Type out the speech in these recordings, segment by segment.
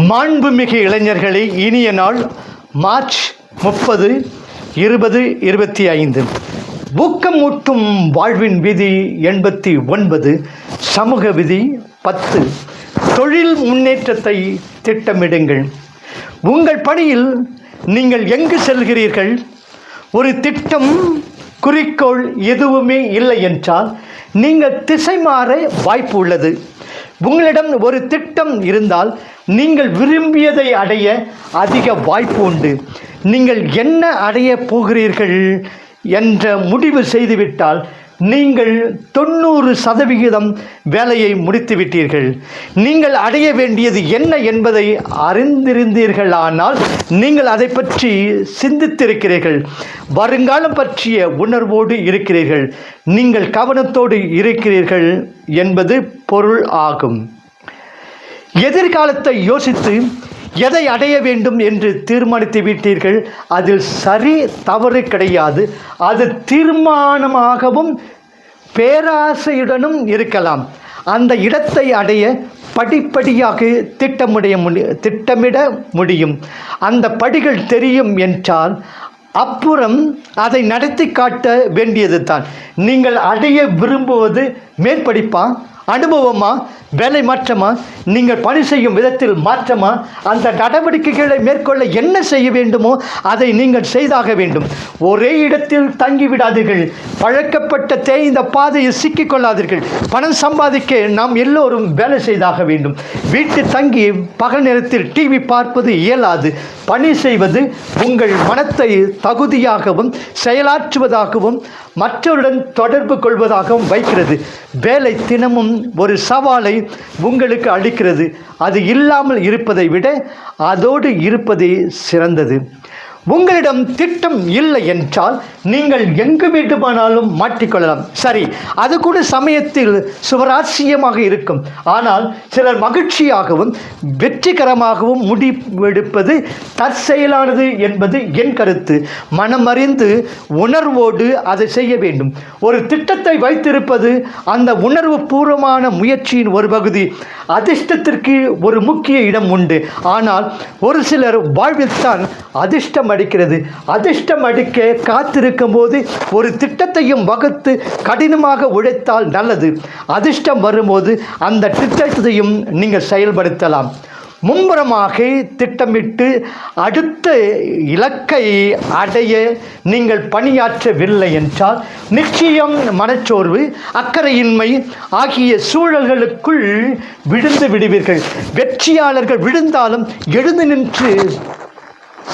மாண்புமிகு இளைஞர்களே, இனிய நாள் மார்ச் 30, 2025. ஊக்கமூட்டும் வாழ்வின் விதி 89, சமூக விதி 10. தொழில் முன்னேற்றத்தை திட்டமிடுங்கள். உங்கள் பணியில் நீங்கள் எங்கு செல்கிறீர்கள்? ஒரு திட்டம், குறிக்கோள் எதுவுமே இல்லை என்றால் நீங்கள் திசை மாற வாய்ப்பு உள்ளது. உங்களிடம் ஒரு திட்டம் இருந்தால் நீங்கள் விரும்பியதை அடைய அதிக வாய்ப்பு உண்டு. நீங்கள் என்ன அடைய போகிறீர்கள் என்ற முடிவு செய்துவிட்டால் நீங்கள் 90% வேலையை முடித்துவிட்டீர்கள். நீங்கள் அடைய வேண்டியது என்ன என்பதை அறிந்திருந்தீர்களானால் நீங்கள் அதை பற்றி சிந்தித்திருக்கிறீர்கள். வருங்காலம் பற்றிய உணர்வோடு இருக்கிறீர்கள். நீங்கள் கவனத்தோடு இருக்கிறீர்கள் என்பது பொருள் ஆகும். எதிர்காலத்தை யோசித்து எதை அடைய வேண்டும் என்று தீர்மானித்து விட்டீர்கள். அதில் சரி தவறு கிடையாது. அது தீர்மானமாகவும் பேராசையுடனும் இருக்கலாம். அந்த இடத்தை அடைய படிப்படியாக திட்டமிட முடியும். அந்த படிகள் தெரியும் என்றால் அப்புறம் அதை நடத்தி காட்ட வேண்டியது தான். நீங்கள் அடைய விரும்புவது மேற்படிப்பா, அனுபவமா, வேலை மாற்றமா, நீங்கள் பணி செய்யும் விதத்தில் மாற்றமா, அந்த நடவடிக்கைகளை மேற்கொள்ள என்ன செய்ய வேண்டுமோ அதை நீங்கள் செய்தாக வேண்டும். ஒரே இடத்தில் தங்கிவிடாதீர்கள். பழக்கப்பட்ட தேய்ந்த பாதையில் சிக்கிக்கொள்ளாதீர்கள். பணம் சம்பாதிக்க நாம் எல்லோரும் வேலை செய்தாக வேண்டும். வீட்டு தங்கி பகல் நேரத்தில் டிவி பார்ப்பது இயலாது. பணி செய்வது உங்கள் மனத்தை தகுதியாகவும் செயலாற்றுவதாகவும் மற்றவருடன் தொடர்பு கொள்வதாகவும் வைக்கிறது. வேலை தினமும் ஒரு சவாலை உங்களுக்கு அளிக்கிறது. அது இல்லாமல் இருப்பதை விட அதோடு இருப்பதே சிறந்தது. உங்களிடம் திட்டம் இல்லை என்றால் நீங்கள் எங்கு வேண்டுமானாலும் மாட்டிக்கொள்ளலாம். சரி, அது கூட சமயத்தில் சுவராசியமாக இருக்கும். ஆனால் சிலர் மகிழ்ச்சியாகவும் வெற்றிகரமாகவும் முடிவெடுப்பது தற்செயலானது என்பது என் கருத்து. மனமறிந்து உணர்வோடு அதை செய்ய வேண்டும். ஒரு திட்டத்தை வைத்திருப்பது அந்த உணர்வு பூர்வமான முயற்சியின் ஒரு பகுதி. அதிர்ஷ்டத்திற்கு ஒரு முக்கிய இடம் உண்டு. ஆனால் ஒரு சிலர் வாழ்வில் தான் அதிர்ஷ்டம் அடிக்கிறது. அதிர்ஷ்டம் அடிக்க காத்திருக்கும் போது ஒரு திட்டத்தையும் வகுத்து கடினமாக உழைத்தால் நல்லது. அதிர்ஷ்டம் வரும்போது அந்த திட்டத்தையும் நீங்கள் செயல்படுத்தலாம். மும்முரமாக திட்டமிட்டு அடுத்த இலக்கை அடைய நீங்கள் பணியாற்றவில்லை என்றால் நிச்சயம் மனச்சோர்வு, அக்கறையின்மை ஆகிய சூழல்களுக்குள் விழுந்து விடுவீர்கள். வெற்றியாளர்கள் விழுந்தாலும் எழுந்து நின்று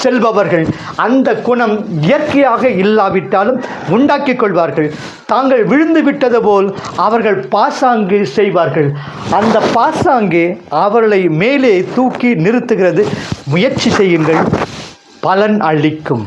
செல்பவர்கள் அந்த குணம் இயற்கையாக இல்லாவிட்டாலும் உண்டாக்கிக் கொள்வார்கள். தாங்கள் விழுந்து விட்டது போல் அவர்கள் பாசாங்கு செய்வார்கள். அந்த பாசாங்கு அவர்களை மேலே தூக்கி நிறுத்துகிறது. முயற்சி செய்யுங்கள், பலன் அளிக்கும்.